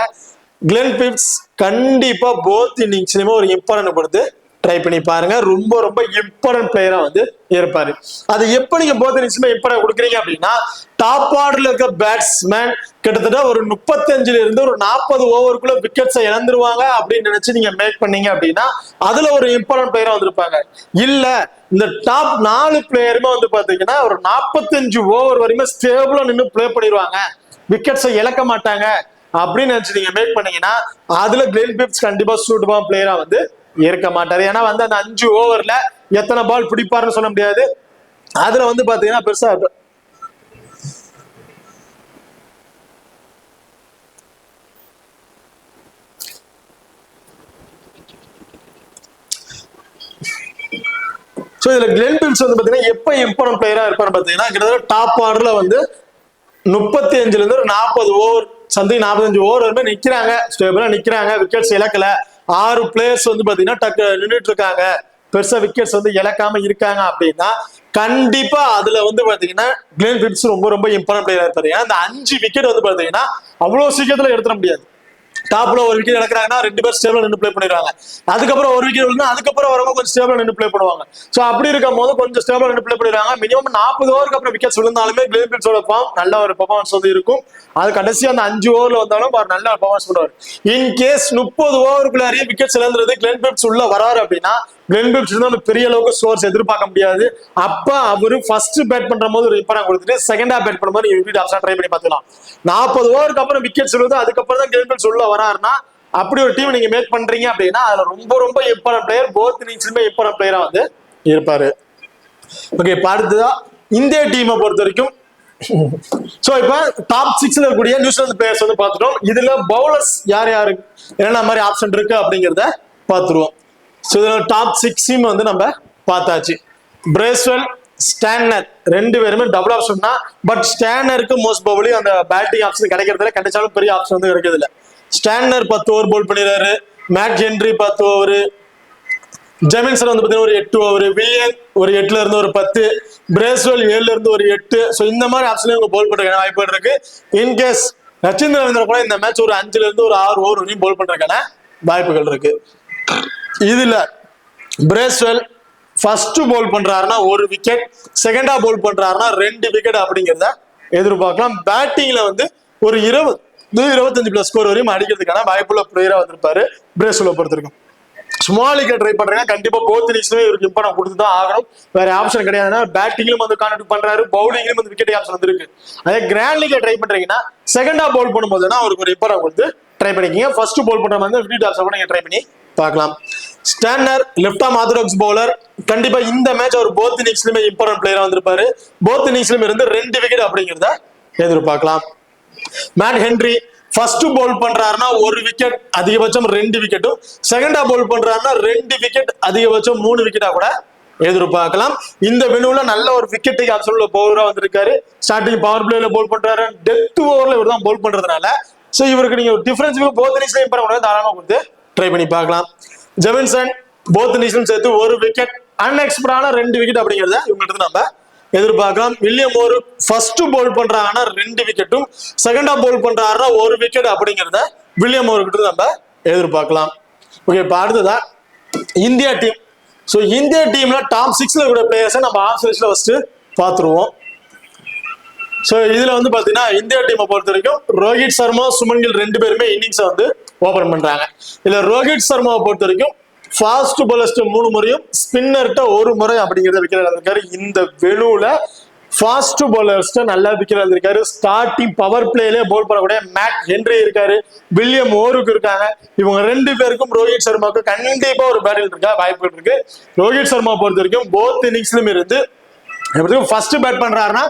கிளென் பிப்ஸ் கண்டிப்பா போத் இன்னிங்ஸ்லயுமே ஒரு இம்பார்ட்டன்ட் கொடுத்து ட்ரை பண்ணி பாருங்க. ரொம்ப இம்பார்ட்டன்ட் பிளேயரா வந்து இருப்பாரு. அது எப்படி நீங்க போத் இன்னிங்ஸ்லுமே இம்பார்ட்டன்ட் கொடுக்குறீங்க அப்படின்னா டாப் ஆர்டர்ல இருக்க பேட்ஸ்மேன் கிட்டத்தட்ட ஒரு 35ல இருந்து ஒரு 40 ஓவருக்குள்ள விக்கெட்ஸை இழந்துருவாங்க அப்படின்னு நினைச்சு நீங்க மேக் பண்ணீங்க அப்படின்னா அதுல ஒரு இம்பார்ட்டன்ட் பிளேயரா வந்திருப்பாங்க. இல்ல இந்த டாப் 4 பிளேயருமே வந்து பாத்தீங்கன்னா ஒரு 45 ஓவர் வரையுமே ஸ்டேபிளா நின்று பிளே பண்ணிடுவாங்க, விக்கெட்ஸை இழக்க மாட்டாங்க அப்படின்னு நினைச்சு நீங்க மேக் பண்ணீங்கன்னா அதுல கிளென் பிப்ஸ் கண்டிப்பா சூட்டபிள் பிளேயரா வந்து இருக்க மாட்டாரு. ஏன்னா வந்து அந்த 5 ஓவர்ல எத்தனை பால் பிடிப்பாருன்னு சொல்ல முடியாது. அதுல வந்து பாத்தீங்கன்னா பெருசா சோ இதுல கிளென் பிப்ஸ் வந்து பாத்தீங்கன்னா எப்ப இம்பார்ட்டன்ட் பிளேயரா இருப்பாரு பாத்தீங்கன்னா கிட்டத்தட்ட டாப் ஆர்டர்ல வந்து 35ல இருந்து ஒரு 40 ஓவர் சம்திங் 45 ஓவர் வரைக்கும் நிக்கிறாங்க, ஸ்டேபிளா நிக்கிறாங்க, விக்கெட்ஸ் இழக்கல. 6 பிளேயர்ஸ் வந்து பாத்தீங்கன்னா டக்கு நின்றுட்டு இருக்காங்க, பெருசா விக்கெட்ஸ் வந்து இழக்காம இருக்காங்க அப்படின்னா கண்டிப்பா அதுல வந்து பாத்தீங்கன்னா கிளென் பிப்ஸ் ரொம்ப இம்பார்ட்டன்ட் பிளேயரா இருப்பாரு. ஏன்னா அந்த 5 விக்கெட் வந்து பாத்தீங்கன்னா அவ்வளவு சீக்கிரத்துல எடுத்துட முடியாது. டாப்ல ஒரு விக்கெட் இழக்கிறாங்கன்னா 2 பேர் ஸ்டேபிளா நின்று பிளே பண்ணிடுவாங்க. அதுக்கப்புறம் ஒரு விக்கெட் விழுந்தா அதுக்கப்புறம் வரவங்க கொஞ்சம் ஸ்டேபிளா நின்று பிளே பண்ணுவாங்க. சோ அப்படி இருக்கும் போது கொஞ்சம் ஸ்டேபிளா நின்று பிளே பண்ணிடுவாங்க. மினிமம் 40 ஓவருக்கு அப்புறம் விக்கெட்ஸ் விழுந்தாலுமே கிளென் பிப்ஸோட ஃபார்ம் நல்ல ஒரு பெர்ஃபார்மன்ஸ் வந்து இருக்கும். அது கடைசியா அந்த 5 ஓவர்ல வந்தாலும் அவர் நல்ல பெர்ஃபார்மன்ஸ் பண்ணுவார். இன் கேஸ் 30 ஓவருக்குள்ளாரியே விக்கெட்ஸ் இழந்துறது கிளென் பிப்ஸ் உள்ள வராரு அப்படின்னா கிளென் பிப்ஸ் வந்து பெரிய அளவுக்கு ஸ்கோர்ஸ் எதிர்பார்க்க முடியாது. அப்ப அவரு ஃபர்ஸ்ட் பேட் பண்ற போது ஒரு இம்பார்ட்டன்ட் கொடுத்துட்டு செகண்டா பேட் பண்ணும்போது ரிப்பீட் ஆப்ஷன் ட்ரை பண்ணி பார்த்துக்கலாம். 40 ஓவருக்கு அப்புறம் விக்கெட்ஸ் விழுது அதுக்கப்புறம் தான் கிளென் பிப்ஸ் உள்ள வராருன்னா அப்படி ஒரு டீம் நீங்க மேக் பண்றீங்க அப்படின்னா அதுல ரொம்ப இம்பார்ட்டன்ட் பிளேயர் போத் இன்னிங்ஸ்லுமே இம்பார்ட்டன்ட் பிளேயரா வந்து இருப்பாரு. ஓகே, அடுத்ததா இந்திய டீமை பொறுத்த வரைக்கும் சோ இப்ப டாப் 6ல இருக்கக்கூடிய நியூசிலாந்து பிளேயர்ஸ் வந்து பாத்துட்டோம். இதுல பவுலர்ஸ் யார் யாரு என்னென்ன மாதிரி ஆப்ஷன் இருக்கு அப்படிங்கறத பாத்துருவோம். சோ இதுல டாப் 6 வந்து நம்ம பார்த்தாச்சு. பிரேஸ்வெல், ஸ்டான்னர் ரெண்டு பேருமே டபுள் ஆப்ஷன் தான். பட் ஸ்டானருக்கு மோஸ்ட் ப்ராபபிலி அந்த பேட்டிங் ஆப்ஷன் கிடைக்கிறதுல கிடைச்சாலும் பெரிய ஆப்ஷன் வந்து கிடைக்கிறது இல்ல. ஸ்டான்னர் 10 ஓவர் போல் பண்ணிடுறாரு. மேட் ஹென்ரி 10 ஓவர், ஜெமின்சன் வந்து பாத்தீங்கன்னா ஒரு 8 ஓவர், வில்லியன் ஒரு 8ல இருந்து ஒரு 10, பிரேஸ்வெல் 7ல இருந்து ஒரு 8. சோ இந்த மாதிரி ஆப்ஷன்ல இவங்க போல் பண்றதுக்கான வாய்ப்புகள் இருக்கு. இன்கேஸ் ரச்சிந்திர ரவீந்திரா கூட இந்த மேட்ச் ஒரு 5ல இருந்து ஒரு 6 ஓவர் வரையும் போல் பண்றதுக்கான வாய்ப்புகள் இருக்கு. இதுல பிரேஸ்வெல் ஃபர்ஸ்ட் போல் பண்றாருன்னா ஒரு விக்கெட், செகண்டா போல் பண்றாருன்னா 2 விக்கெட் அப்படிங்கிறத எதிர்பார்க்கலாம். பேட்டிங்ல வந்து ஒரு 20-25 பிளஸ் ஸ்கோர் வரையும் அடிக்கிறதுக்கான வாய்ப்புள்ள பிளேயரா வந்திருப்பாரு பிரேஸ்வெல்லை பொறுத்திருக்கும். ஸ்மால் லீக் ட்ரை பண்றாங்க. கண்டிப்பா போத் இன்னிங்ஸ்லயே இவருக்கு இம்பார்ட்டன்ட் கொடுத்துதான் ஆகணும். வேற ஆப்ஷன் கிடையாதுன்னா பேட்டிங்லயும் வந்து கான்ட்ரிபியூட் பண்றாரு, பவுலிங்லயும் வந்து விக்கெட் ஆப்ஷன் வந்து இருக்கு. அதே கிராண்ட் லீக் ட்ரை பண்றீங்கன்னா செகண்டா போல் பண்ணும்போதுனா அவருக்கு ஒரு இம்பார்ட்டன்ட் கொடுத்து ட்ரை பண்ணிக்கிங்க. ஃபர்ஸ்ட் போல் பண்ற மாதிரி விக்கெட் ஆப்ஷன் கூட நீங்க ட்ரை பண்ணி பார்க்கலாம். ஸ்டான்னர் லெஃப்ட் ஆர்ம் ஆர்த்தடாக்ஸ் பவுலர். கண்டிப்பா இந்த மேட்ச் அவர் போத் இன்னிங்ஸ்லயுமே இம்பார்ட்டன்ட் பிளேயரா வந்திருப்பாரு. போத் இன்னிங்ஸ்லயும் இருந்து 2 விக்கெட் அப்படிங்கிறத எதிர்பார்க்கலாம். மேட் ஹென்ரி ஃபர்ஸ்ட் போல் பண்றாருன்னா ஒரு விக்கெட், அதிகபட்சம் 2 விக்கெட்டும், செகண்டா போல் பண்றாருன்னா 2 விக்கெட், அதிகபட்சம் 3 விக்கெட்டா கூட எதிர்பார்க்கலாம். இந்த வெனுவுல நல்ல ஒரு விக்கெட் ஆப்ஷன்ல பவுலரா வந்திருக்காரு. ஸ்டார்டிங் பவர் பிளேல போல் பண்றாரு, டெத் ஓவர்ல இவர் தான் போல் பண்றதுனால சோ இவருக்கு நீங்க ஒரு டிஃபரன்ஸ் போத் இன்னிங்ஸ்ல இம்பார்ட்டன்ட் தாராளமா கொடுத்து ட்ரை பண்ணி பார்க்கலாம். ஜெமின்சன் போத் இன்னிங்ஸ்லும் சேர்த்து ஒரு விக்கெட், அன்எக்ஸ்பெக்டடான 2 விக்கெட் அப்படிங்கறத இவங்ககிட்ட நம்ம எதிர்பார்க்கலாம். வில்லியம் மோர் ஃபர்ஸ்ட் போல் பண்றாங்கன்னா 2 விக்கெட்டும், செகண்டா போல் பண்றாருன்னா ஒரு விக்கெட் அப்படிங்கறத வில்லியம் மோர் கிட்ட நம்ம எதிர்பார்க்கலாம். ஓகே, இப்ப அடுத்ததா இந்தியா டீம். சோ இந்தியா டீம்ல டாப் 6ல கூட பிளேயர்ஸ் நம்ம ஆப்ஷன்ஸ்ல ஃபர்ஸ்ட் பாத்துருவோம். சோ இதுல வந்து பாத்தீங்கன்னா இந்தியா டீமை பொறுத்த வரைக்கும் ரோஹித் சர்மா, சுமன் கில் 2 பேருமே இன்னிங்ஸ் வந்து ஓபன் பண்றாங்க. இதுல ரோஹித் சர்மாவை பொறுத்த வரைக்கும் ஃபாஸ்ட் பாலர்ஸ்ட் 3 முறையும், ஸ்பின்னர்ட்ட 1 முறை அப்படிங்கறத விக்கெட் இழந்திருக்காரு. இந்த வெளுல ஃபாஸ்ட் பாலர்ஸ்ட நல்லா விக்கெட் இழந்திருக்காரு. ஸ்டார்டிங் பவர் பிளேல போல் பண்ணக்கூடிய மேட் ஹென்ரி இருக்காரு, வில்லியம் மோருக்கு இருக்காங்க. இவங்க 2 பேருக்கும் ரோஹித் சர்மாவுக்கு கண்டிப்பா ஒரு பேட்டில் இருக்கா வாய்ப்புகள் இருக்கு. ரோஹித் சர்மா பொறுத்த வரைக்கும் போத் இன்னிங்ஸ்லயும் இருந்து ஃபர்ஸ்ட் பேட் பண்றாருன்னா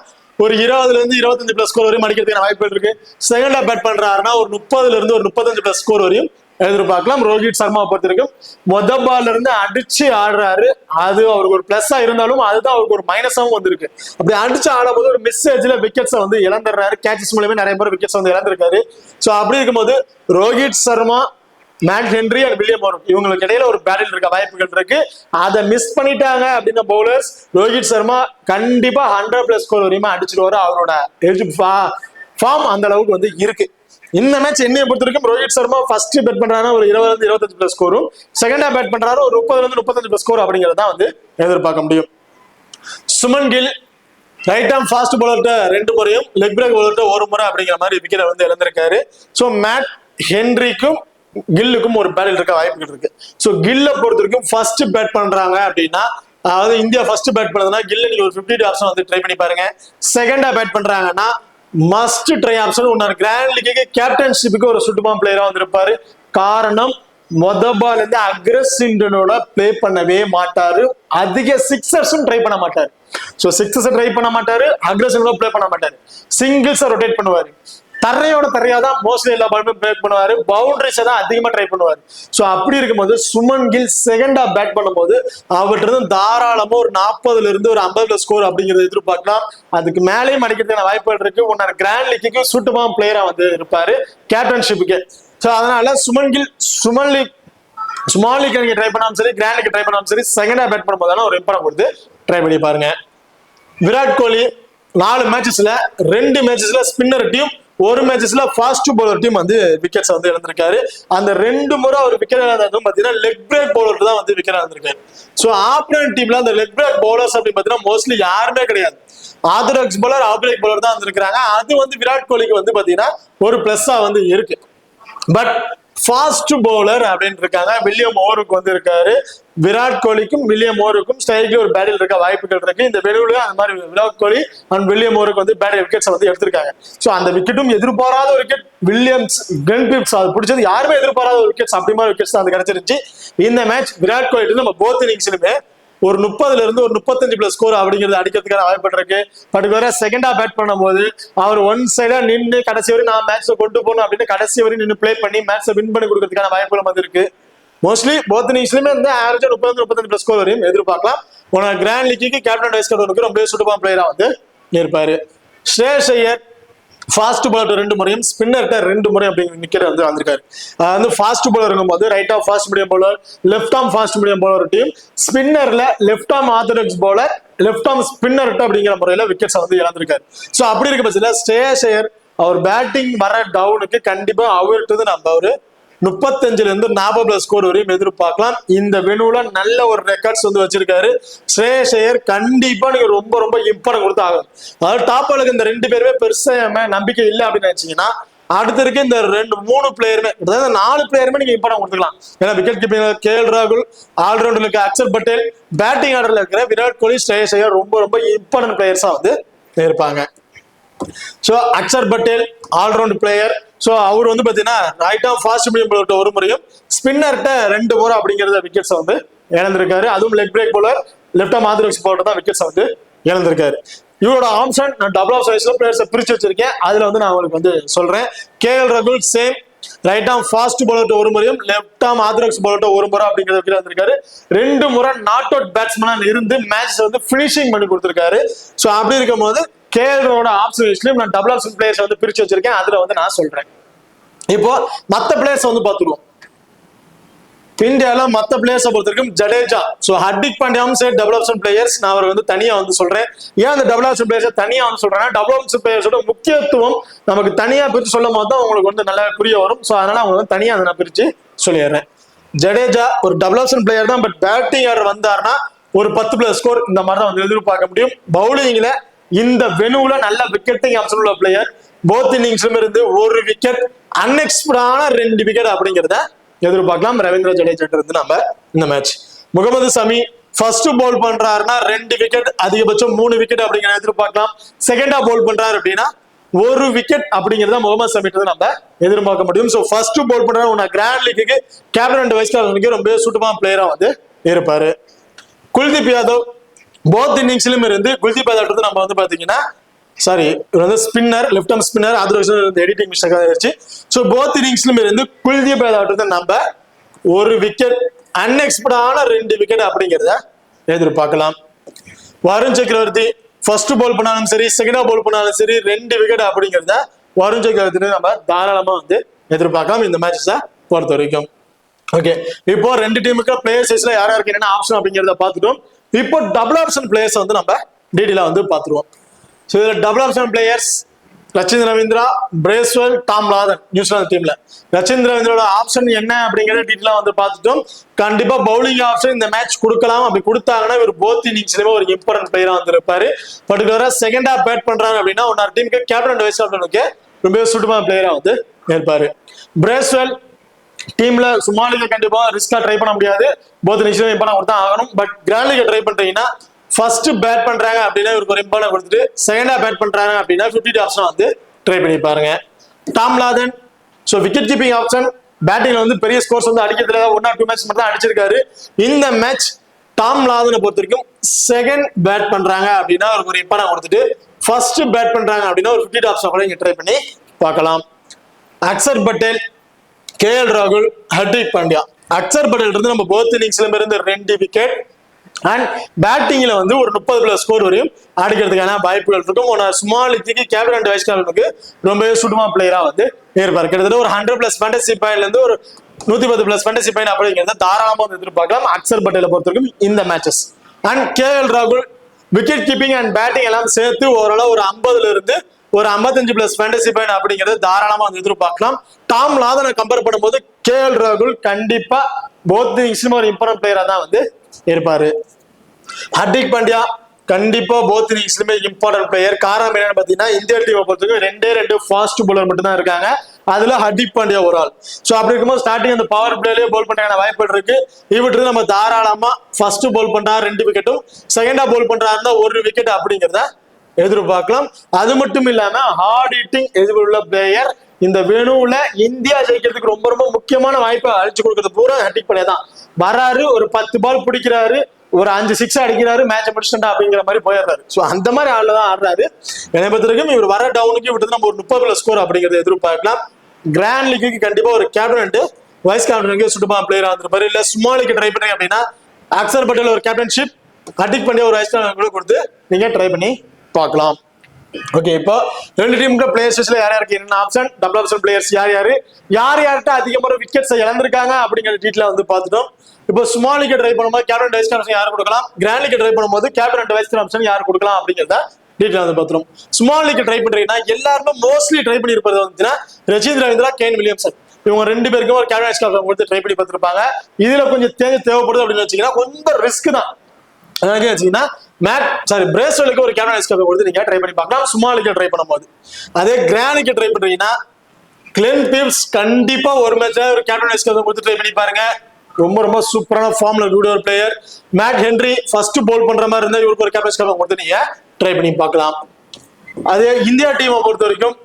ஒரு 20ல இருந்து 25 பிளஸ் ஸ்கோர் வரையும் அடிக்கிறதுக்கான வாய்ப்புகள் இருக்கு. செகண்டா பேட் பண்றாருன்னா ஒரு 30ல இருந்து ஒரு 35 பிளஸ் ஸ்கோர் வரையும் எதிர்பார்க்கலாம். ரோஹித் சர்மா பொறுத்த வரைக்கும் மொத பால்ல இருந்து அடிச்சு ஆடுறாரு. அது அவருக்கு ஒரு பிளஸ்ஸா இருந்தாலும் அதுதான் அவருக்கு ஒரு மைனஸாவும் வந்திருக்கு. அப்படி அடிச்சு ஆடும் போது ஒரு மிஸ்ஸேஜ்ல விக்கெட்ஸ் வந்து இழந்துடுறாரு. கேட்சஸ் மூலமே நிறைய பேர் விக்கெட்ஸ் வந்து இழந்திருக்காரு. சோ அப்படி இருக்கும்போது Rohit Sharma, Matt Henry and William மோர் இவங்களுக்கு இடையில ஒரு பேட்டில் இருக்க வாய்ப்புகள் இருக்கு. அதை மிஸ் பண்ணிட்டாங்க அப்படின்னா பவுலர்ஸ் ரோஹித் சர்மா கண்டிப்பா 100 பிளஸ் ஸ்கோர் வரையுமே அடிச்சிருவாரு. அவரோட ஃபார்ம் அந்த அளவுக்கு வந்து இருக்கு. இந்த மேட்ச் என்னைய பொறுத்த வரைக்கும் ரோஹித் சர்மா ஃபர்ஸ்ட் பேட் பண்றாரு ஒரு 20-25 பிளஸ் ஸ்கோரும், செகண்டா பேட் பண்றாரு ஒரு 30-35 பிளஸ் ஸ்கோர் அப்படிங்கறத வந்து எதிர்பார்க்க முடியும். Shubman Gill right arm fast பவுலர்ட்ட 2 முறையும், லெக் பிரேக் பவுலர்ட்ட 1 முறை அப்படிங்கிற மாதிரி விக்கெட் வந்து இழந்திருக்காரு. சோ மேட் ஹென்ரிக்கும் கில்லுக்கும் ஒரு பேட்டில் இருக்க வாய்ப்புகள் இருக்கு. சோ கில்ல பொறுத்த வரைக்கும் ஃபர்ஸ்ட் பேட் பண்றாங்க அப்படின்னா, அதாவது இந்தியா ஃபர்ஸ்ட் பேட் பண்ணதுன்னா கில்ல நீங்க ஒரு 50 ஆப்ஷன் வந்து ட்ரை பண்ணி பாருங்க. செகண்டா பேட் பண்றாங்கன்னா மஸ்ட் ட்ரை ஆப்ஷன் ஒன்னு. கிராண்ட் லீக்கு கேப்டன்ஷிப்புக்கு ஒரு சுட்டுபாம் பிளேயரா வந்திருப்பாரு. காரணம் மொத பால் வந்து அக்ரெசிவ் பிளே பண்ணவே மாட்டாரு. அதிக சிக்ஸர்ஸும் ட்ரை பண்ண மாட்டாரு. சோ சிக்ஸஸ் ட்ரை பண்ண மாட்டாரு, அக்ரெசிவ் பிளே பண்ண மாட்டாரு, சிங்கிள்ஸ் ரொட்டேட் பண்ணுவாரு. தரையா தான் மோஸ்ட்லி எல்லா பாலுமே பிரேக் பண்ணுவாரு. பவுண்டரிஸை தான் அதிகமா ட்ரை பண்ணுவாரு. சோ அப்படி இருக்கும்போது சுமன் கில் செகண்டா பேட் பண்ணும்போது அவர்கிட்ட இருந்து தாராளமா ஒரு 40ல இருந்து ஒரு 50 ஸ்கோர் அப்படிங்கறத எதிர்பார்க்கலாம். அதுக்கு மேலேயும் அடிக்கிறதுக்கான வாய்ப்புகள் இருக்கு. ஒன்னு கிராண்ட் லீக்கு சூட்டபாம் பிளேயரா வந்து இருப்பாரு கேப்டன்ஷிப்புக்கு. சோ அதனால சுமன் கில் ஸ்மால் லீக் நீங்க ட்ரை பண்ணாலும் சரி, கிராண்ட் லீக் ட்ரை பண்ணாலும் சரி, செகண்டா பேட் பண்ணும்போது ஒரு இம்பார்ட்டன்ட் கொடுத்து ட்ரை பண்ணி பாருங்க. விராட் கோலி 4 மேட்சஸ்ல 2 மேட்சஸ்ல ஸ்பின்னர் டீம், 1 மேட்சஸ்ல ஃபாஸ்ட் பவுலர் டீம் வந்து விக்கெட்ஸ் வந்து இழந்திருக்காரு. அந்த 2 முறை அவர் விக்கெட் இழந்ததும் பாத்தீங்கன்னா லெக் பிரேக் பவுலர் தான் வந்து விக்கெட் இழந்திருக்காரு. சோ ஆப்போனன்ட் டீம்ல அந்த லெக் பிரேக் பவுலர்ஸ் அப்படின்னு பாத்தீங்கன்னா மோஸ்ட்லி யாருமே கிடையாது. Orthodox bowler, off break bowler தான் வந்திருக்காங்க. அது வந்து விராட் கோலிக்கு வந்து பாத்தீங்கன்னா ஒரு பிளஸ்ஸா வந்து இருக்கு. பட் ஃபாஸ்ட் பவுலர் அப்படின்னு இருக்காங்க. வில்லியம் மோருக்கு வந்து இருக்காரு. விராட் கோலிக்கும் வில்லியம் மோருக்கும் ஸ்ட்ரைக்ல ஒரு பேட்டில் இருக்க வாய்ப்புகள் இருக்கு. இந்த வெளியில அந்த மாதிரி விராட் கோலி அண்ட் வில்லியம் மோருக்கு வந்து பேட்டில் விக்கெட்ஸ் வந்து எடுத்திருக்காங்க. சோ அந்த விக்கெட்டும் எதிர்பாராத ஒரு விக்கெட். வில்லியம்ஸ் கிரென்பிப்ஸ் அது பிடிச்சது யாருமே எதிர்பாராத ஒரு விக்கெட்ஸ், அப்படி மாதிரி விக்கெட்ஸ் தான் அது கிடைச்சிருச்சு. இந்த மேட்ச் விராட் கோலி நம்ம போத் இன்னிங்ஸ்லுமே ஒரு 30ல இருந்து ஒரு 35+ ஸ்கோர் அப்படிங்கிறது அடிக்கிறதுக்கான வாய்ப்பு இருக்கு. பர்டிகுலரா செகண்டா பேட் பண்ணும்போது அவர் ஒன் சைடா நின்று கடைசி வரை நான் மேட்சை கொண்டு போகணும் அப்படின்னு கடைசி வரை நின்று பிளே பண்ணி மேட்சை வின் பண்ணி கொடுக்கறதுக்கான வாய்ப்புகள் வந்து இருக்கு. மோஸ்ட்லி போத் இன்னிங்ஸ்லயுமே வந்து ஆவரேஜா 35 ஸ்கோர் வரையும் எதிர்பார்க்கலாம். உனக்கு கிராண்ட் லீக்கு கேப்டன் வைஸ் கேப்டனுக்கு ரொம்ப சூட்டபான பிளேயரா வந்து இருப்பாரு. ஸ்ரேயஸ் ஐயர் ஃபாஸ்ட் பாலர் 2 முறையும் ஸ்பின்னர்கிட்ட 2 முறை அப்படிங்கிற நிக்கிற வந்து வந்திருக்காரு. வந்து ஃபாஸ்ட் பாலர் இருக்கும்போது right of fast medium bowler, left arm fast medium bowler team, ஸ்பின்னர்ல left arm orthodox bowler, left arm ஸ்பின்னர்கிட்ட அப்படிங்கிற முறையில விக்கெட்ஸ் வந்து இழந்திருக்காரு. ஸோ அப்படி இருக்க பட்சத்தில் ஸ்ரேயஸ் ஐயர் அவர் பேட்டிங் வர டவுனுக்கு கண்டிப்பா அவர்கிட்ட நம்ம ஒரு 35ல இருந்து 40+ ஸ்கோர் வரையும் எதிர்பார்க்கலாம். இந்த வெனுல நல்ல ஒரு ரெக்கார்ட்ஸ் வந்து வச்சிருக்காரு. ஸ்ரேயஸ் ஐயர் கண்டிப்பா நீங்க ரொம்ப ரொம்ப இம்பார்ட்டன்ட் கொடுத்து ஆகும். அதாவது டாப் ஆளுக்கு இந்த 2 பேருமே பெருசா நம்பிக்கை இல்லை அப்படின்னு நினைச்சீங்கன்னா அடுத்து இருக்க இந்த 2-3 பிளேயருமே, அதாவது 4 பிளேயருமே நீங்க இம்பார்ட்டன்ட் கொடுத்துக்கலாம். ஏன்னா விக்கெட் கீப்பிங் கேஎல் ராகுல், ஆல்ரவுண்டர்ல இருக்க அக்ஷர் பட்டேல், பேட்டிங் ஆர்டர்ல இருக்கிற விராட் கோலி, ஸ்ரேயஸ் ஐயர் ரொம்ப ரொம்ப இம்பார்ட்டன்ட் பிளேயர்ஸா வந்து இருப்பாங்க. So Axar Patel all round player. So அவர் வந்து பார்த்தீங்கன்னா ரைட் ஆஃப் ஃபாஸ்ட் மீடியம் பவுலர்கிட்ட 1 முறையும் ஸ்பின்னர்கிட்ட 2 முறை அப்படிங்கிறத விக்கெட்ஸ் வந்து இழந்திருக்காரு. அதுவும் leg break bowler, left arm orthodox bowler தான் விக்கெட்ஸ் வந்து இழந்திருக்காரு. இவரோட ஆப்ஷன் நான் டபுள் ஆஃப் சைஸ்ல பிளேயர்ஸை பிரிச்சு வச்சிருக்கேன். அதுல வந்து நான் உங்களுக்கு வந்து சொல்றேன். கேஎல் ராகுல் சேம் ரைட் ஆர்ம் ஃபாஸ்ட் பவுலர்கிட்ட 1 முறையும் லெஃப்ட் ஆர்ம் ஆர்த்தடாக்ஸ் பவுலர்கிட்ட 1 முறை அப்படிங்கிறத விக்கெட் வந்திருக்காரு. 2 முறை நாட் அவுட் பேட்ஸ்மேனா இருந்து மேட்ச் வந்து பினிஷிங் பண்ணி கொடுத்திருக்காரு. ஸோ அப்படி இருக்கும் போது கேஎலோட ஆப்ஷன் நான் டபுள் ஆப்ஷன் பிளேயர்ஸ் வந்து பிரிச்சு வச்சிருக்கேன். அதுல வந்து நான் சொல்றேன். இப்போ மத்த பிளேயர்ஸ் வந்து பாத்துருவோம். இந்தியால மத்த பிளேயர்ஸ் பொறுத்தவரைக்கும் ஜடேஜா, சோ ஹர்திக் பாண்டியாவும் சரி டபுள் ஆப்ஷன் பிளேயர்ஸ். நான் அவர் வந்து தனியா வந்து சொல்றேன். ஏன் அந்த டபுள் ஆப்ஷன் பிளேயர்ஸ் தனியா வந்து சொல்றேன்னா டபுள் ஆப்ஷன் பிளேயர்ஸோட முக்கியத்துவம் நமக்கு தனியா பிரிச்சு சொல்லும் போது தான் உங்களுக்கு வந்து நல்லா புரிய வரும். சோ அதனால அவங்க வந்து தனியா அதை நான் பிரிச்சு சொல்லிடுறேன். ஜடேஜா ஒரு டபுள் ஆப்ஷன் பிளேயர் தான். பட் பேட்டிங் ஆர்டர் வந்தாருன்னா ஒரு 10+ ஸ்கோர் இந்த மாதிரி தான் வந்து எதிர்பார்க்க முடியும். பவுலிங்ல இந்த வெனுல நல்ல விக்கெட்டிங் ஆப்ஷன் உள்ள பிளேயர். போத் இன்னிங்ஸ்ல இருந்து 1 விக்கெட், அன்எக்ஸ்பெக்டடான 2 விக்கெட் அப்படிங்கிறத எதிர்பார்க்கலாம் ரவீந்திர ஜடேஜா இருந்து நம்ம இந்த match. Mohammed Shami first bowl பண்றாருன்னா 2 விக்கெட், அதிகபட்சம் 3 விக்கெட் அப்படிங்கிறத எதிர்பார்க்கலாம். செகண்டா பவுல் பண்றாரு அப்படின்னா 1 விக்கெட் அப்படிங்கிறத முகமது சமி நம்ம எதிர்பார்க்க முடியும். ஸோ ஃபர்ஸ்ட் பவுல் பண்றாரு உன grand league captain and vice கேப்டனுக்கு ரொம்ப சூட்டமான பிளேயரா வந்து இருப்பாரு. குல்தீப் யாதவ் போத் இன்னிங்ஸ்லயும் இருந்து குல்தீப் யாதவ் நம்ம வந்து பாத்தீங்கன்னா சாரி இவர் வந்து ஸ்பின்னர், லெஃப்ட் ஆர்ம் ஸ்பின்னர், அது எடிட்டிங் மிஸ்டேக் ஆயிருச்சு. ஸோ போத் இன்னிங்ஸ்லயும் இருந்து குல்தீப் யாதவ் நம்ம 1 விக்கெட், அன்எக்ஸ்பெக்டடான 2 விக்கெட் அப்படிங்கிறத எதிர்பார்க்கலாம். வருண் சக்கரவர்த்தி ஃபர்ஸ்ட் பவுல் பண்ணாலும் சரி செகண்டா பவுல் பண்ணாலும் சரி 2 விக்கெட் அப்படிங்கிறத வருண் சக்கரவர்த்தி நம்ம தாராளமா வந்து எதிர்பார்க்கலாம் இந்த மேட்சஸை பொறுத்த வரைக்கும். ஓகே, இப்போ 2 டீமுக்கு பிளேயர் சைஸ்ல யாரா இருக்கு என்ன ஆப்ஷன் அப்படிங்கிறத பார்த்துட்டோம். இப்போ டபுள் ஆப்ஷன் பிளேயர்ஸ் வந்து நம்ம டீட்டெயிலா வந்து பார்த்துருவோம். ஸோ இதில் double option players Rachin Ravindra, Bracewell, Tom Latham New Zealand டீம்ல. ரச்சின் ரவீந்திரோட ஆப்ஷன் என்ன அப்படிங்கிறத டீட்டெயிலா வந்து பார்த்துட்டோம். கண்டிப்பா பவுலிங் ஆப்ஷன் இந்த மேட்ச் கொடுக்கலாம். அப்படி கொடுத்தாங்கன்னா இவர் போத் இன்னிங்ஸ்லயுமே ஒரு இம்பார்ட்டன்ட் பிளேயரா வந்திருப்பாரு. பர்டிகுலரா செகண்டா பேட் பண்றாங்க அப்படின்னா ஒரு டீமுக்கு கேப்டன் அண்ட் வைஸ் கேப்டனுக்கு ரொம்ப சூட்டமான பிளேயரா வந்து இருப்பாரு. பிரேஸ்வெல் டீம்ல சுமாலில கண்டிப்பா ரிஸ்கா ட்ரை பண்ண முடியாது. போத் இன்னிங்ஸ்லயும் இம்பார்ட்டன்ட் கொடுத்தா ஆகணும். பட் கிராண்ட் லீக் ட்ரை பண்றீங்கன்னா ஃபர்ஸ்ட் பேட் பண்றாங்க அப்படின்னா இவருக்கு ஒரு இம்பார்ட்டன்ட் கொடுத்துட்டு செகண்டா பேட் பண்றாங்க அப்படின்னா 50 ஆப்ஷன் வந்து ட்ரை பண்ணி பாருங்க. Tom Latham so wicket keeping option, பேட்டிங்ல வந்து பெரிய ஸ்கோர்ஸ் வந்து அடிக்கிறதுல 1 or 2 மேட்ச் மட்டும் தான் அடிச்சிருக்காரு. இந்த மேட்ச் டாம் லாதனை பொறுத்த வரைக்கும் செகண்ட் பேட் பண்றாங்க அப்படின்னா அவருக்கு ஒரு இம்பார்ட்டன்ட் கொடுத்துட்டு ஃபர்ஸ்ட் பேட் பண்றாங்க அப்படின்னா ஒரு 50 ஆப்ஷன் கூட இங்க ட்ரை பண்ணி பார்க்கலாம். அக்ஷர் பட்டேல், கேஎல் ராகுல், ஹர்திக் பாண்டியா. அக்ஷர் பட்டேல் இருந்து நம்ம போத் இன்னிங்ஸ்ல இருந்து 2 விக்கெட் அண்ட் பேட்டிங்ல வந்து ஒரு 30+ ஸ்கோர் வரையும் அடிக்கிறதுக்கான வாய்ப்புகள் இருக்கும். Small leak captain and vice கேப்டனுக்கு ரொம்பவே சூட்டமான பிளேயரா வந்து இருப்பாரு. கிட்டத்தட்ட ஒரு 100+ ஃபேண்டசி பாயிண்ட்ல இருந்து ஒரு 110+ ஃபேண்டசி பாயிண்ட் அப்படிங்கிறத தாராளமா வந்து எதிர்பார்க்கலாம் அக்ஷர் பட்டேலை பொறுத்த வரைக்கும் இந்த மேட்சஸ். அண்ட் கேஎல் ராகுல் விக்கெட் கீப்பிங் அண்ட் பேட்டிங் எல்லாம் சேர்த்து ஓரளவு ஒரு 50ல இருந்து ஒரு 55+ ஃபேண்டசி பாயிண்ட் அப்படிங்கிறது தாராளமா வந்து எதிர்பார்க்கலாம். டாம் லாதனை கம்பேர் பண்ணும்போது கேஎல் ராகுல் கண்டிப்பா போத் இன்னிங்ஸ்லயும் ஒரு இம்பார்ட்டன்ட் பிளேயரா தான் வந்து இருப்பாரு. ஹர்திக் பாண்டியா கண்டிப்பா போத் இன்னிங்ஸ்லயுமே இம்பார்ட்டன்ட் பிளேயர். காரணம் என்னன்னு பாத்தீங்கன்னா இந்தியா டீமை பொறுத்தவரைக்கும் 2 ஃபாஸ்ட் பவுலர் மட்டும் தான் இருக்காங்க. அதுல ஹர்திக் பாண்டியா ஒரு ஆள். சோ அப்படி இருக்கும்போது ஸ்டார்டிங் அந்த பவர் பிளேலயே பவுல் பண்றாங்க வாய்ப்புகள் இருக்கு. இவற்று நம்ம தாராளமா ஃபர்ஸ்ட் பவுல் பண்றா 2 விக்கெட்டும், செகண்டா பவுல் பண்றாருந்தா 1 விக்கெட் அப்படிங்கிறத எதிர்பார்க்கலாம். அது மட்டும் இல்லாம ஹார்ட் ஹிட்டிங் எதிர்வுள்ள பிளேயர். இந்த வெனுல இந்தியா ஜெயிக்கிறதுக்கு ரொம்ப ரொம்ப முக்கியமான வாய்ப்பை அழிச்சு கொடுக்கறது பூரா ஹர்திக் பாண்டியா தான். வராரு, ஒரு 10 பால் பிடிக்கிறாரு, ஒரு 5 6 அடிக்கிறாரு மேட்ச் முடிச்சுட்டா அப்படிங்கிற மாதிரி போயிடுறாரு. ஸோ அந்த மாதிரி ஆள்ல தான் ஆடுறாரு. என்னை பொறுத்த வரைக்கும் இவர் வர டவுனுக்கு விட்டு நம்ம ஒரு 30+ ஸ்கோர் அப்படிங்கறத எதிர்பார்க்கலாம். கிராண்ட் லீக்கு கண்டிப்பா ஒரு கேப்டன் வைஸ் கேப்டன் சுட்டுமா பிளேயர் வந்துருப்பாரு. இல்ல ஸ்மால் லீக் ட்ரை பண்ணீங்க அப்படின்னா அக்சர் பட்டேல் ஒரு கேப்டன்ஷிப், ஹர்திக் பாண்டியா ஒரு வைஸ் கேப்டன் கூட கொடுத்து நீங்க ட்ரை பண்ணி பார்க்கலாம். ஓகே, இப்போ ரெண்டு டீமுக்கு பிளேயர்ஸ்ல யார் யாருக்கு என்ன ஆப்ஷன், டபுள் ஆப்ஷன் பிளேயர்ஸ் யார்கிட்ட அதிகமான விக்கெட்ஸ் இழந்திருக்காங்க அப்படிங்கிற டீட்ல வந்து பார்த்துட்டோம். இப்போ ஸ்மால் லீக் ட்ரை பண்ணும்போது கேப்டன் வைஸ் கேப்டன் யார் கொடுக்கலாம், கிராண்ட் லீக் ட்ரை பண்ணும்போது கேப்டன் வைஸ் கேப்டன் யார் கொடுக்கலாம் அப்படிங்கிறத டீட்ல வந்து பார்த்துரும். ஸ்மால் லீக் ட்ரை பண்றீங்கன்னா எல்லாருமே மோஸ்ட்லி ட்ரை பண்ணிருப்பது வந்துச்சுன்னா ரச்சின் ரவீந்திரா, கேன் வில்லியம்சன் இவங்க 2 பேருக்கும் ஒரு கேப்டன் வைஸ் கேப்டன் கொடுத்து ட்ரை பண்ணி பார்த்துருப்பாங்க. இதுல கொஞ்சம் தேவைப்படுது அப்படின்னு வச்சீங்கன்னா கொஞ்சம் ரிஸ்க் தான். பிரேஸ்வெலுக்கு ஒரு கேப்டன் வைஸ் கேப்டன் கொடுத்து நீங்க ட்ரை பண்ணி பார்க்கலாம் ஸ்மால் லீக் ட்ரை பண்ணும்போது. அதே கிராண்ட் லீக் ட்ரை பண்றீங்கன்னா கிளென் பிப்ஸ் கண்டிப்பா ஒரு மேட்ச்ல ஒரு கேப்டன் வைஸ் கேப்டன் கொடுத்து ட்ரை பண்ணி பாருங்க. ரொம்ப சூப்பரான ஃபார்ம்ல இருக்கக்கூடிய ஒரு பிளேயர். மேட் ஹென்ரி ஃபர்ஸ்ட் போல் பண்ற மாதிரி இருந்தா இவருக்கு ஒரு கேப்டன் வைஸ் கேப்டன் கொடுத்து நீங்க ட்ரை பண்ணி பார்க்கலாம். அதே இந்தியா டீமை பொறுத்த வரைக்கும்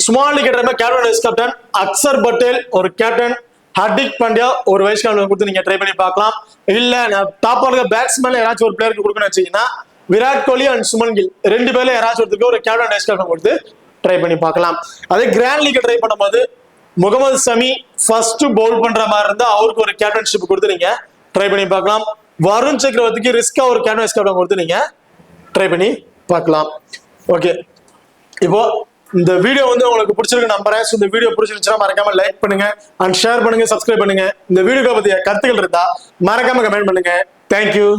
small league captain vice captain Axar Patel ஒரு கேப்டன், ஹர்திக் பாண்டியா ஒரு வைஸ் கேப்டன் கொடுத்து நீங்க ட்ரை பண்ணி பார்க்கலாம். இல்ல டாப் ஆர்டர் பேட்ஸ்மேன் யாராச்சும் ஒரு பிளேயருக்கு கொடுக்கணும்னு வச்சீங்கன்னா விராட் கோலி அண்ட் சுமன் கில் 2 பேர்ல யாராச்சும் ஒருத்தருக்கு ஒரு கேப்டன் வைஸ் கேப்டன் கொடுத்து ட்ரை பண்ணி பார்க்கலாம். அதே கிராண்ட் லீக் ட்ரை பண்ணும்போது முகமது சமி ஃபர்ஸ்ட் பவுல் பண்ற மாதிரி இருந்தா அவருக்கு ஒரு கேப்டன்ஷிப் கொடுத்து நீங்க ட்ரை பண்ணி பார்க்கலாம். வருண் சக்கரவர்த்திக்கு ரிஸ்கா ஒரு கேப்டன் வைஸ் கேப்டன் கொடுத்து நீங்க ட்ரை பண்ணி பார்க்கலாம். ஓகே, இப்போ இந்த வீடியோ வந்து உங்களுக்கு பிடிச்சிருக்கு நம்புறேன். இந்த வீடியோ பிடிச்சிருந்துச்சுன்னா மறக்காம லைக் பண்ணுங்க அண்ட் ஷேர் பண்ணுங்க, சப்ஸ்கிரைப் பண்ணுங்க. இந்த வீடியோ பத்திய கருத்துக்கள் இருந்தா மறக்காம கமெண்ட் பண்ணுங்க. தேங்க்யூ.